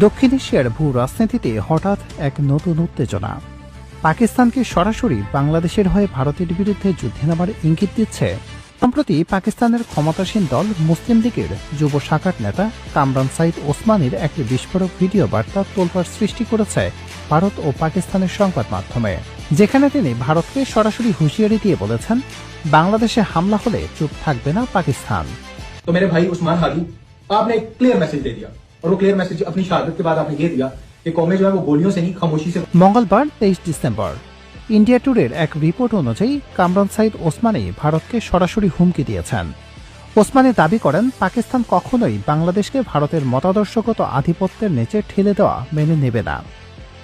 দক্ষিণ এশিয়ার ভূ রাজনীতিতে হঠাৎ এক নতুন উত্তেজনা। পাকিস্তানকে সরাসরি বাংলাদেশের হয়ে ভারতের বিরুদ্ধে যুদ্ধে নামার ইঙ্গিত দিচ্ছে। সম্প্রতি পাকিস্তানের ক্ষমতাসীন দল মুসলিম লীগের যুব শাখার নেতা কামরান সাইদ ওসমানীর একটি বিস্ফোরক ভিডিও বার্তা তোলপাড় সৃষ্টি করেছে ভারত ও পাকিস্তানের সংবাদ মাধ্যমে, যেখানে তিনি ভারতকে সরাসরি হুঁশিয়ারি দিয়ে বলেছেন, বাংলাদেশে হামলা হলে চুপ থাকবে না পাকিস্তান। तो मेरे भाई उस्मान हादी, आपने एक क्लियर मैसेज दे दिया और वो क्लियर मैसेज अपनी शहादत के बाद आपने ये दिया कि कौमें जो है वो गोलियों से नहीं खामोशी से। মঙ্গলবার 23 ডিসেম্বর ইন্ডিয়া টুডের এক রিপোর্ট অনুযায়ী কামরান সাইদ ওসমানী ভারতকে সরাসরি হুমকি দিয়েছেন। ওসমানী দাবি করেন, পাকিস্তান কখনোই বাংলাদেশকে ভারতের মতাদর্শগত আধিপত্যের নিচে ঠেলে দেওয়া মেনে নেবে না।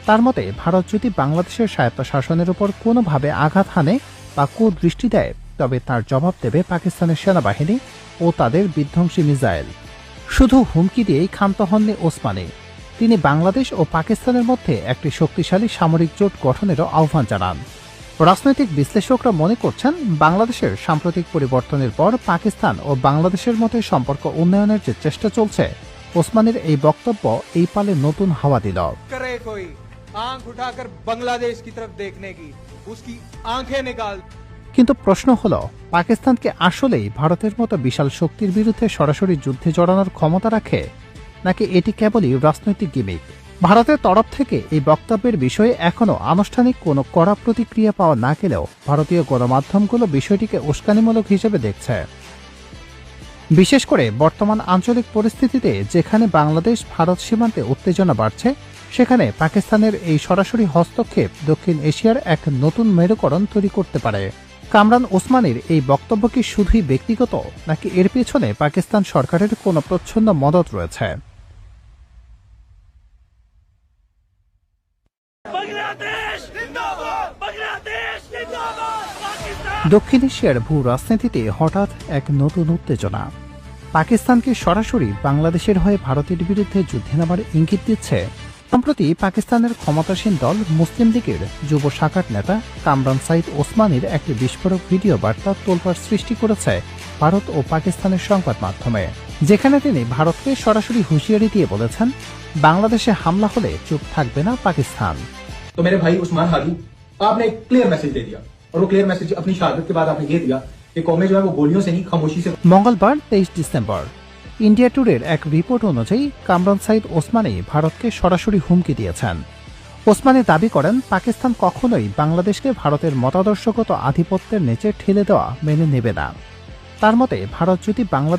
তার মতে, ভারত যদি বাংলাদেশের স্বায়ত্তশাসনের উপর কোনোভাবে আঘাত হানে বা কুদৃষ্টি দেয়, তবে তার জবাব দেবে পাকিস্তানের সেনাবাহিনী ও তাদের বিধ্বংসী মিসাইল। শুধু হুমকি দিয়েই ক্ষান্ত হননি ওসমানী, তিনি বাংলাদেশ ও পাকিস্তানের মধ্যে একটি শক্তিশালী সামরিক জোট গঠনেরও আহ্বান জানান। রাজনৈতিক বিশ্লেষকরা মনে করছেন, বাংলাদেশের সাম্প্রতিক পরিবর্তনের পর পাকিস্তান ও বাংলাদেশের মধ্যে সম্পর্ক উন্নয়নের যে চেষ্টা চলছে, ওসমানীর এই বক্তব্য এই পালে নতুন হাওয়া দিল। কিন্তু প্রশ্ন হল, পাকিস্তানকে আসলেই ভারতের মতো বিশাল শক্তির বিরুদ্ধে সরাসরি যুদ্ধে জড়ানোর ক্ষমতা রাখে, নাকি এটি কেবলই রাজনৈতিক গিমিক? ভারতের তরফ থেকে এই বক্তব্যের বিষয়ে এখনও আনুষ্ঠানিক কোনো কড়া প্রতিক্রিয়া পাওয়া না গেলেও ভারতীয় গণমাধ্যমগুলো বিষয়টিকে উস্কানিমূলক হিসেবে দেখছে। বিশেষ করে বর্তমান আঞ্চলিক পরিস্থিতিতে, যেখানে বাংলাদেশ ভারত সীমান্তে উত্তেজনা বাড়ছে, সেখানে পাকিস্তানের এই সরাসরি হস্তক্ষেপ দক্ষিণ এশিয়ার এক নতুন মেরুকরণ তৈরি করতে পারে। কামরান ওসমানীর এই বক্তব্য কি শুধুই ব্যক্তিগত, নাকি এর পেছনে পাকিস্তান সরকারের কোনো প্রচ্ছন্ন মদত রয়েছে? দক্ষিণ এশিয়ার ভূ রাজনীতিতে হঠাৎ এক নতুন উত্তেজনা। পাকিস্তানকে সরাসরি বাংলাদেশের হয়ে ভারতের বিরুদ্ধে যুদ্ধে নামার ইঙ্গিত দিচ্ছে। সম্প্রতি পাকিস্তানের ক্ষমতাসীন দল মুসলিম লীগের যুব শাখার নেতা কামরান সাইদ ওসমানীর একটি বিস্ফোরক ভিডিও বার্তা তোলপাড় সৃষ্টি করেছে ভারত ও পাকিস্তানের সংবাদ মাধ্যমে, যেখানে তিনি ভারতকে সরাসরি হুঁশিয়ারি দিয়ে বলেছেন, বাংলাদেশে হামলা হলে চুপ থাকবে না পাকিস্তান। तो मेरे भाई उस्मान हादी, आपने एक क्लियर मैसेज दे दिया और वो क्लियर मैसेज अपनी शहादत के बाद आपने ये दिया कि कौमें जो है वो गोलियों से नहीं खामोशी से। মঙ্গলবার 23 ডিসেম্বর ইন্ডিয়া টুডের এক রিপোর্ট অনুযায়ী কামরান সাইদ ওসমানী ভারতকে সরাসরি হুমকি দিয়েছেন। ওসমানী দাবি করেন, পাকিস্তান কখনোই বাংলাদেশকে ভারতের মতাদর্শগত আধিপত্যের নিচে ঠেলে দেওয়া মেনে নেবে না। তার মতে, ভারত যদি বাংলাদেশ